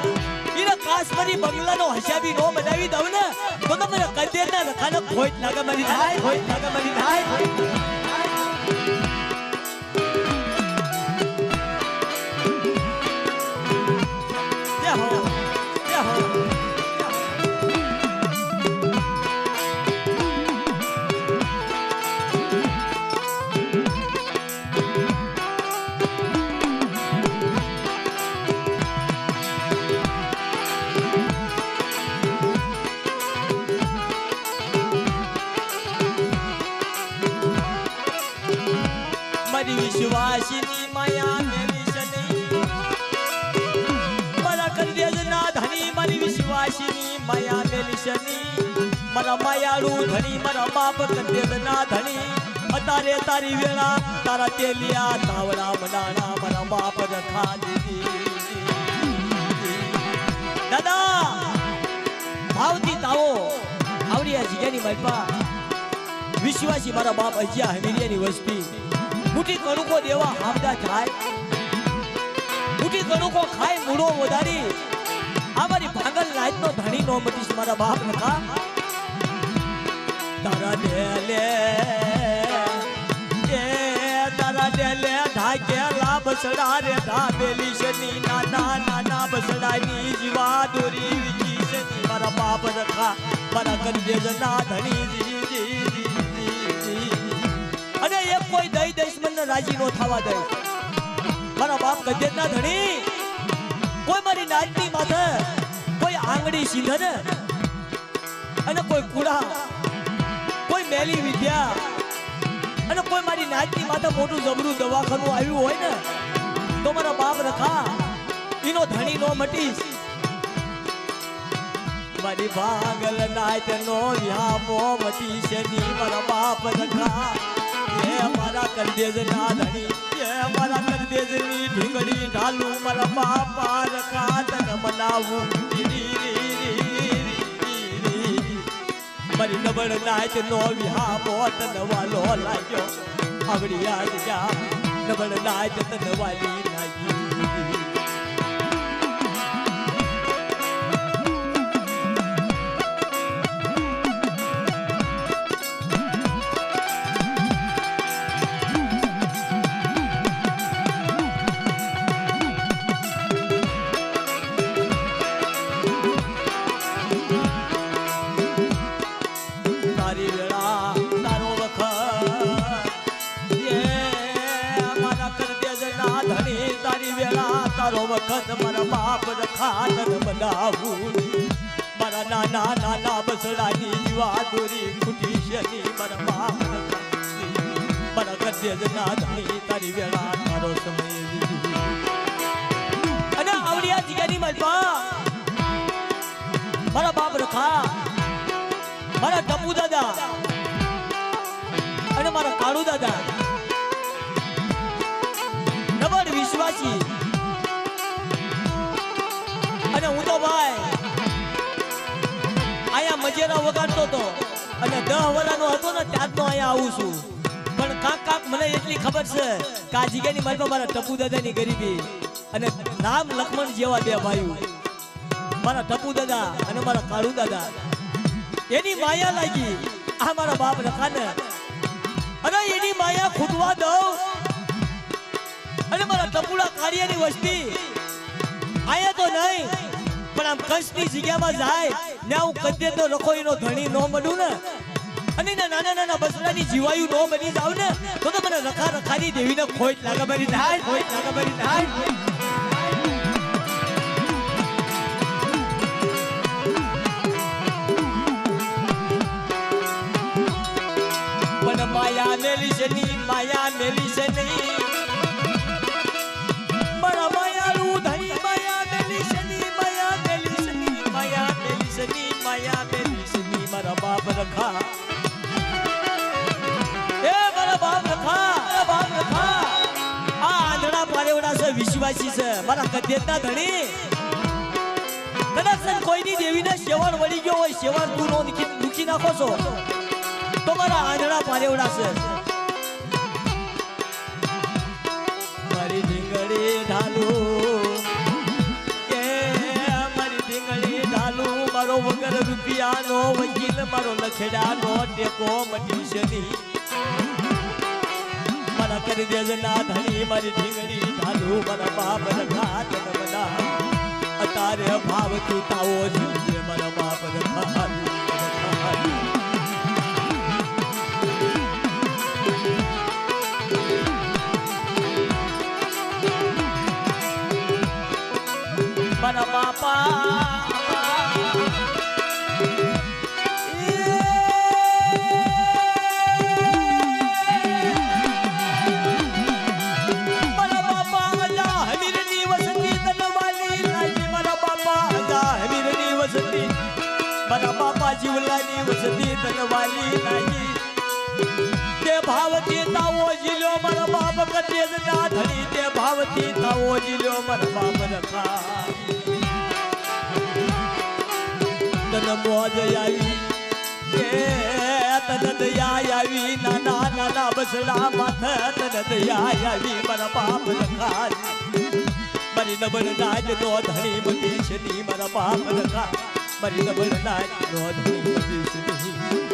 Speaker 1: ઈના કાશ્મીરી બંગલાનો હસાબી નો બનાવી દઉં ને તો તમે કદેરના રખાને ખોટ લાગે મારી નાય ખોટ લાગે મારી નાય વિશ્વાસની માયા મેલી શની મારા કંદેજના ધણી મારી વિશ્વાસની માયા મેલી શની મારા માયાળુ ધણી મારા બાપ કંદેજના ધણી અતારે તારી વેળા તારા તેલિયા તાવડા મડાણા મારા બાપ રખા દીધી દાદા ભાવથી તાવો આવડી આ જગ્યાની માલપા વિશ્વાસી મારા બાપ અજ્યા હમીરિયાની વસ્તી મુઠી કણુકો દેવા હામદા જાય મુઠી કણુકો ખાય મૂળો વધારી અમારી ભાંગલ લાઈટ નો ધણી નો મટીશ મારા બાપ નકા તારા દેલે એ તારા દેલે ઢાકેલા બસડા રે ધાબેલી શની નાના નાના બસડાની જીવા દોરી વિકી શની મારા બાપ નકા મારા કંદેજના ધણી અને એક કોઈ દઈ દુશ્મનને રાજી નો થવા દે મારા બાપ ગજેતના ધણી કોઈ મારી નાચની માથે કોઈ આંગળી સીધે ને અને કોઈ કુડા કોઈ મેલી વિદ્યા અને કોઈ મારી નાચની માથે મોટું જબરું દવાખાનું આવ્યું હોય ને તો મારા બાપ રખા ઈનો ધણી નો મટીશ મારી ભાગલ નાચ નો વ્યામો મટીશ ની મારા બાપ રખા ये हमारा कंदेज ना धनी ये हमारा कंदेज नी ढिंगड़ी ढालू मारा बापा रखा तन मनावू मरी नबड़ नाच नो विहा बोत नवालो लाग्यो आवड़ी आज जा नबड़ नाच तन वाली लागी તારો વખત મારા બાપ રખા તન બનાવું મારા નાના નાના બસડાની જીવા દોરી ખૂટી શની મારા બાપ રખા મારા કંદેજના ધણી તારી વેળા તારો સમય અને આવડિયા જગ્યાની માલપા મારા બાપ રખા મારા ટપુ દાદા અને મારા કાળુ દાદા નબળ વિશ્વાસી અને હું તો ભાઈ આયા મજેરા વગાડતો તો અને 10 વર્ષનો હતો ને ત્યારનો આયા આવું છું પણ કાક મને એટલી ખબર છે કે આ જગ્યાની માલપા મારા ટપુ દાદાની ગરીબી અને નામ લક્ષ્મણ જેવા બે ભાઈઓ મારા ટપુ દાદા અને મારા કાળુ દાદા એની માયા લાગી આ મારા બાપ રખાને અને એની માયા ખૂટવા દઉં અને મારા ટપુડા કાર્યની વસ્તી આયા તો નહીં પણ આમ કંસની જગ્યામાં જાય ને હું કદેતો રખોઈનો ધણી નો મળું ને અને નાના નાના બસડાની જીવાયું નો બની જાવ ને તો મને રખા રખાની દેવીને ખોટ લાગે મારી નાય ખોટ લાગે મારી નાય માયા મેલી છે ની માયા મેલી છે ની મારા માયાનું ધણી માયા મેલી છે ની માયા મેલી છે ની માયા મેલી છે ની માયા મેલી છે ની મારા બાપ રખા આદિવાસી છે મારા ગદ્દેના ધણી કદાચ કોઈની દેવીને શેવાળ વળી ગયો હોય શેવાળ તું નો દુખી નાખો છો તો મારા આંધળા પારેવડા છે મારી ઢીંગળી ઢાલુ કે મારી ઢીંગળી ઢાલુ મારો વગર રૂપિયાનો વકીલ મારો લખડાનો ટેકો મટી છે નહીં મારા કરી દેજ ના ધણી મારી ઢીંગળી ઢાલુ મારા બાપ રખા તન બધા અતારે ભાવ કીતાઓ જોઈએ મારા બાપ રખા મારા બાપા મારા બાપા જીવલાની વસતી તનવાલી નાગી તે ભાવથી તાવો જીલ્યો મારા બાપ કદે જ ના ધણી તે ભાવથી તાવો જીલ્યો મારા બાપ રખા તન મોજ આવી કે તન દયા આવી નાના નાના બસડા માથે તન દયા આવી મારા બાપ રખા મારી નબળ નાજ નો ધણી મટી છે ની મારા બાપ રખા મારી નબળ નાજ નો ધણી મટી છે ની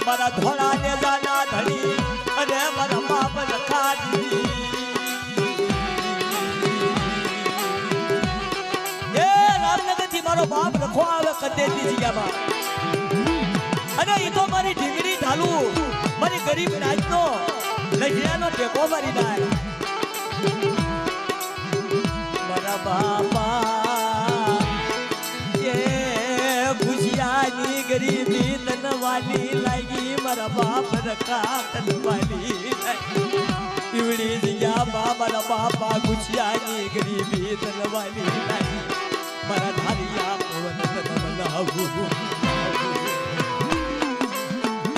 Speaker 1: મારા ધોળા ને જાના ધણી અને મારા બાપ રખા એ રામનગર થી મારો બાપ રખો આવે કદેની જગ્યામાં અને એ તો મારી ઢીંગડી ઢાલુ મારી ગરીબ નાચનો લખિયાનો ટેકો મારી નાય મારા બાપા એ ખુશિયાની ગરીબી તનવાલી લાગી મારા બાપ રખા તનવાલી ઈવડી જગ્યામાં મારા બાપા ખુશિયાની ગરીબી તનવાલી લાગી મારા ધારિયા પવન તન બનાવું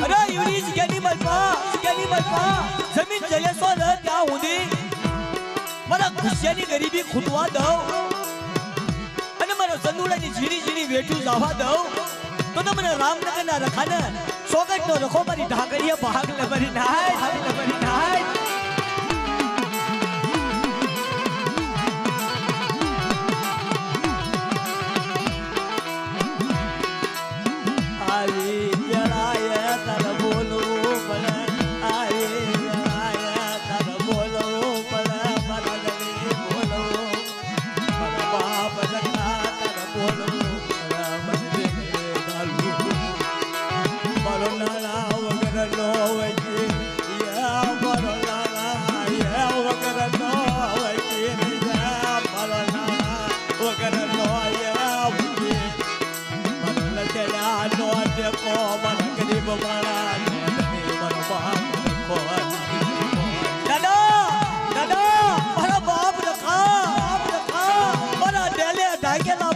Speaker 1: અરે ઈવડી જગ્યાની મલપા જમીન જલેસો ને ત્યાં સુધી મારા ખુશિયાની ગરીબી ખૂટવા દઉં અને મારા સંદુડાની ઝીણી ઝીણી વેઠું જવા દઉં તો મને રામનગર ના રખાને સોગટ નો રખો મારી ઢાકડીએ ભાગ લે મારી નાય આવી જળાય તર બોલવું પડે આવી જળાય તર બોલવું પડે મારા ગરી બોલવું મારા બાપ રખા તર બોલવું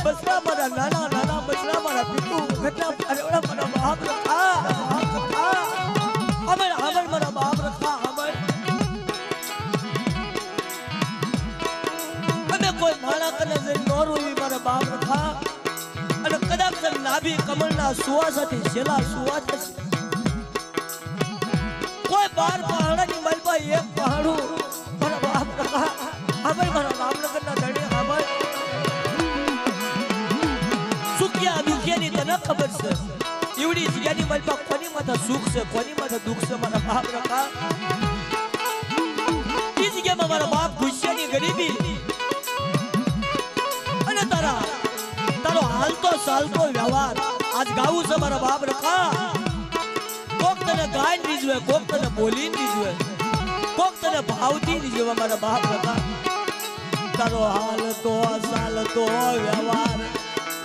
Speaker 1: બસરા મારા નાના નાના બસરા મારા પિતુ ઘટના અરે મારા બાપ રખા અમર મારા બાપ રખા અમે કોઈ માણા કને જે નોરુઈ મારા બાપ રખા અને કદાચ નાભી કમળના સુવાસથી છેલા સુવાસ કોઈ 12 પહાડની મલબા એક પહાડું મારા બાપ રખા મારા રામનગરના ધણી દુખિયાની તને ખબર છે એવડી જગ્યાની મલપા કોની માથે સુખ છે કોની માથે દુઃખ છે મારા બાપ રખા એ જગ્યામાં મારા બાપ ગુસ્સાની ગરીબી અને તારો હાલતો ચાલતો વ્યવહાર આજ ગાવું છે મારા બાપ રખા કોક તને ગાઈને રીઝવે, કોક તને બોલીને રીઝવે, કોક તને ભાવથી રીઝવે મારા બાપ રખા. તારો હાલ તો સાલ તો વ્યવહાર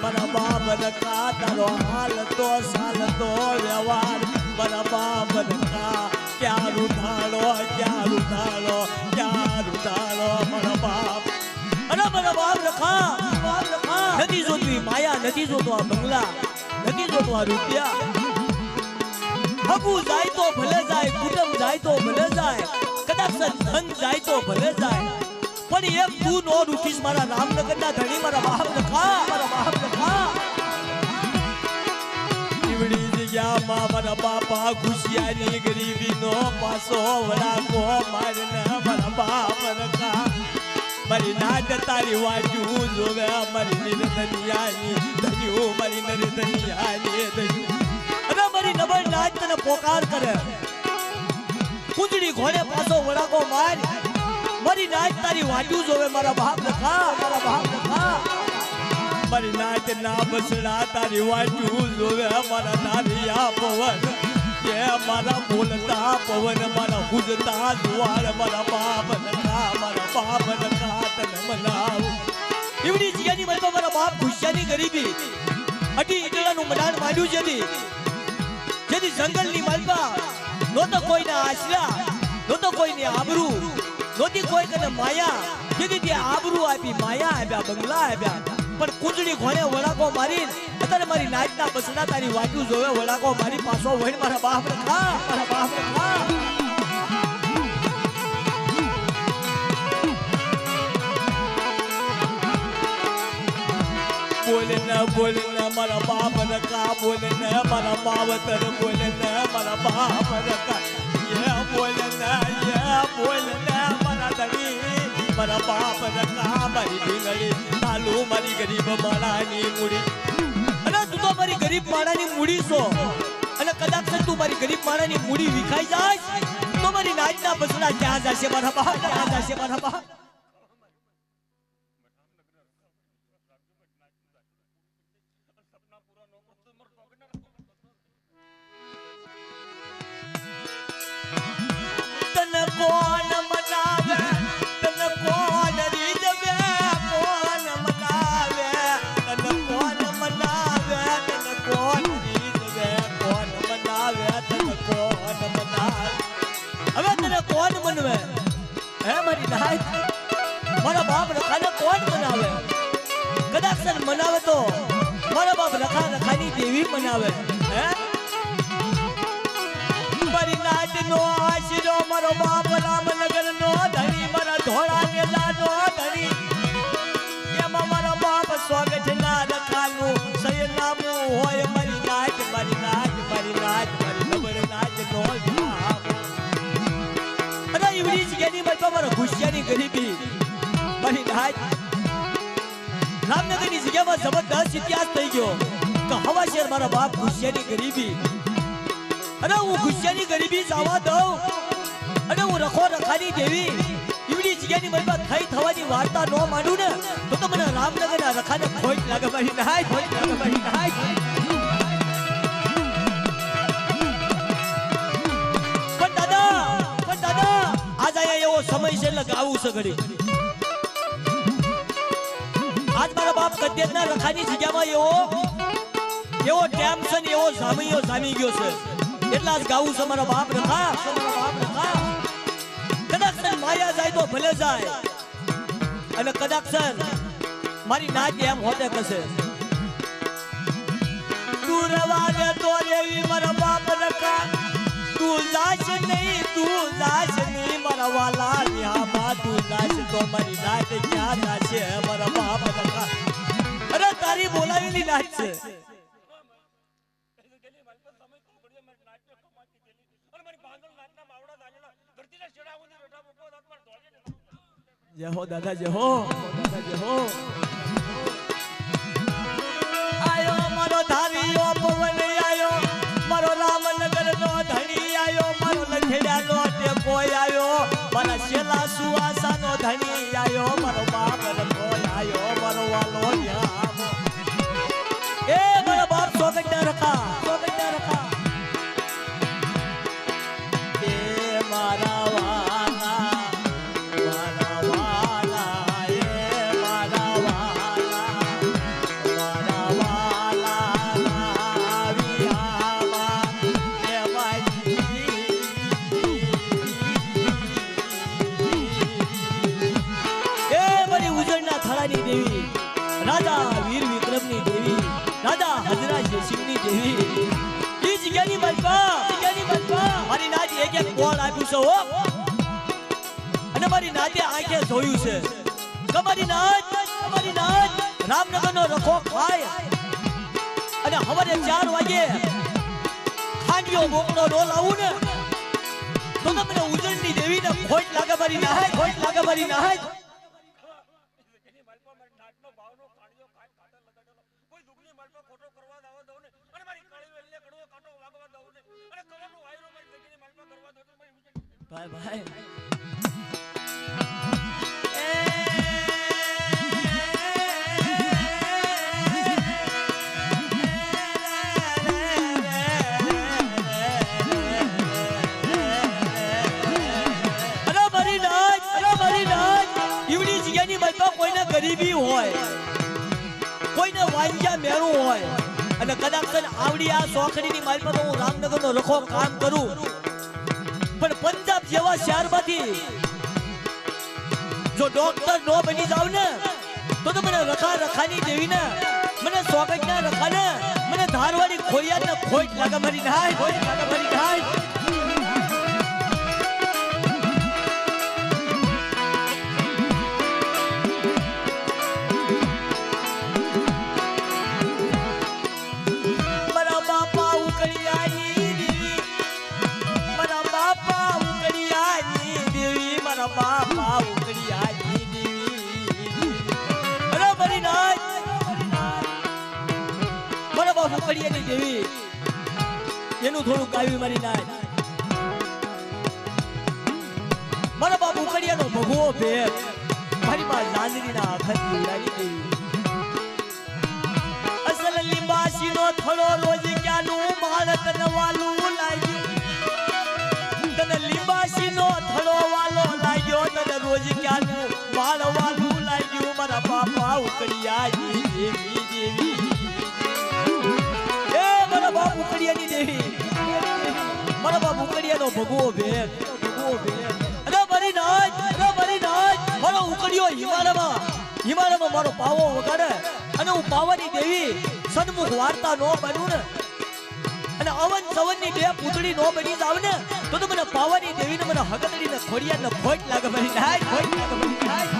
Speaker 1: મારા બાપ રખા, તારો હાલ તો સાલ તો વ્યવહાર મારા બાપ રખા. ક્યાં રૂધાળો મારા બાપ. અરે મારા બાપ રખા, નથી જોતી માયા, નથી જોતો આ બંગલા, નથી જોતો આ રૂપિયા. હગુ જાય તો ભલે જાય, કુટુંબ જાય તો ભલે જાય, કદાચ ધન જાય તો ભલે જાય, પણ એક તું નો રૂઠીશ મારા રામનગરના ધણી મારા બાપ રખા, મારા બાપ રખા. ઈવડી જગ્યામાં મારા બાપા ખુશિયાની ગરીબીનો પાસો વળાકો મારને મારા બાપ રખા. મારી નાદ તારી વાજુ જોવે, મારી નિરધનિયાની ધન્યું, મારી નિરધનિયાની ધન્યું. અને મારી નબળ નાદ તને પોકાર કરે, કુંજડી ઘોડે પાછો વળાકો માર. મારી નાદ તારી વાજુ જોવે મારા બાપ રખા, મારા બાપ રખા. મારી નાદ ના બસડા તારી વાજુ જોવે મારા નારિયા પવન, કે મારા બોલતા પવન, મારા ગુજતા જુવાળ મારા બાપ રખા, મારા બાપ રખા તને મનાવ. એવડી જગ્યાની મનમાં મારા બાપ ખુશિયાની ગરીબી અઢી ઈડલાનું મડાણ માંડ્યું જેથી જંગલની માલમાં નહોતો કોઈના આશરા, નહોતો કોઈની આબરૂ, નહોતી કોઈ કને માયા, જેથી તે આબરૂ આપી, માયા આપ્યા, બંગલા આપ્યા, પણ કુંજડી ઘોડે વળાકો મારી. અત્યારે મારી નાચના બસડા તારી વાજુ જોવે વળાકો મારી પાછો વળી મારા બાપ રખા, મારા બાપ રખા. બોલે ને મારા બાપ રખા, બોલે ને મારા માવતર, બોલે ને મારા બાપ રખા. બોલે ને મારા ધણી મારા બાપ રખા, મારી ઢીંગળી તાલુ મારી ગરીબ માળાની મૂડી. અને તું તો મારી ગરીબ માળાની મૂડી છો, અને કદાચ તું મારી ગરીબ માળાની મૂડી વિખાઈ જાય તો મારી નાચના બસડા ક્યાં જશે મારા બાપ, ક્યાં જશે મારા બાપ. તને કોણ મનાવે, તને કોણ રીઝવે, કોણ મનાવે, તને કોણ મનાવે, તને કોણ રીઝવે, કોણ મનાવે, તને કોણ મનાવે. હવે તને કોણ મનવે હે મારી નાચ, મારા બાપ રખાને કોણ મનાવે? કદાચ મનાવે તો મારા બાપ રખાની દેવી મનાવે. હે મારી નાચ નો આશરો મારો બાપ રામનગર નો ધણી, મારા ધોળા નેલા નો ધણી, એમાં મારા બાપ સ્વાગત ના રખાનું સયનામું હોય. મારી નાચ, મારી નાચ, મારી નાચ, મારી નબળ નાચ નો વિરામ. અને એવડી જગ્યાની મતલબ મારા ખુશિયાની ગરીબી મારી નાચ. રામનગરની જગ્યામાં જબરદસ્ત ઇતિહાસ થઈ ગયો કે હવા શેર મારા બાપ ખુશિયાની ગરીબી. અને હું ખુશિયાની ગરીબી જવા દઉં, અને હું રખો રખાની દેવી એવડી જગ્યાની મતલબ થઈ થવાની વાર્તા ન માંડું ને તો મને રામનગરના રખાને ખોટ લાગે મારી નાય, ખોટ લાગે મારી નાય. પણ દાદા આજ આયા એવો સમય છે એટલે ગાવું છે ઘડી. આજ મારા બાપ ગદ્દેરના રખાની જગ્યામાં એવો ટેમ છે ને એવો જામી ગયો છે, એટલા જ ગાવું છે મારા બાપ રખા, મારા બાપ રખા. કદાચ માયા જાય તો ભલે જાય, અને કદાચ મારી નાચ એમ હોતે કશે તું રવા દે તો રેવી મારા બાપ રખા. તું જાશ નહીં મારા વાલા ન્યામાં, તું જાશ તો મારી નાચ ક્યાં જાશે મારા બાપ રખા. અરે તારી બોલાવેલી નાચ છે. જય હો દાદા, જય હો દાદા, જય હો. આયો મારો ધારીયો પવન આયો, મારો રામનગર નો ધણી આયો, મારો લખેડા નો ટેકો આયો, મારા શેલા સુવાસા નો ધણી આયો, મારો બાપ રખો આયો, મારો વાલો ન્યામ. એ મારા બાપ સોગંડા રખા, સોગંડા રખા. દેવી ઈ જગ્યાની મલપા મારી નાચ એક કોણ આપ્યું છે હો અને મારી નાચે આંખે જોયું છે કે મારી નાચ રામનગરનો રખો ખાય અને સવારે 4 વાગે ખાંડિયો મોકળો નો લાવું ને તો તમને ઉજળની દેવીને ખોટ લાગે મારી નાચ ભાઈ ભાઈ કોઈને ગરીબી હોય કોઈને વાંજ્યા મેળું હોય અને કદાચ આવડી આ સોખડીની મારી પર હું રામનગરનો રખો કામ કરું પણ પંજાબ જેવા શહેરમાંથી જો ડોક્ટર નો બની જાવ ને તો મને રખાની દેવી ને મને સોગટના રખાને મને ધારવાડી ખોડિયાને ખોટ લાગે મારી નાય ઉકળિયાની દેવી એનું થોડું ગાયું મારી નાય મારા બાપ ઉકળિયાનો ભગવો ભેર મારી માં લાંદરીના આખત ઉડાડી દેવી અસલ લીંબાસીનો થળો રોજ ક્યાંનું માળ તનવાલું લાગ્યું તને લીંબાસીનો થળો વાલો લાગ્યો તને રોજ ક્યાંનું માળ વાલું લાગ્યું મારા બાપા ઉકળિયાની દેવી બાપ ઉકળિયાની દેવી મારા બાપ ઉકળિયાનો ભગવો ભેર અરે મારી નાચ મારો ઉકળિયો હિમાલયમાં મારો પાવો વગાડે અને હું પાવાની દેવી સન્મુખ વાર્તા નો બનું ને અને અવન સવનની બે પૂતળી નો બની જાવ ને તો મને પાવાની દેવીને મને હગતડીને ખોડિયાને ખોટ લાગે મારી નાચ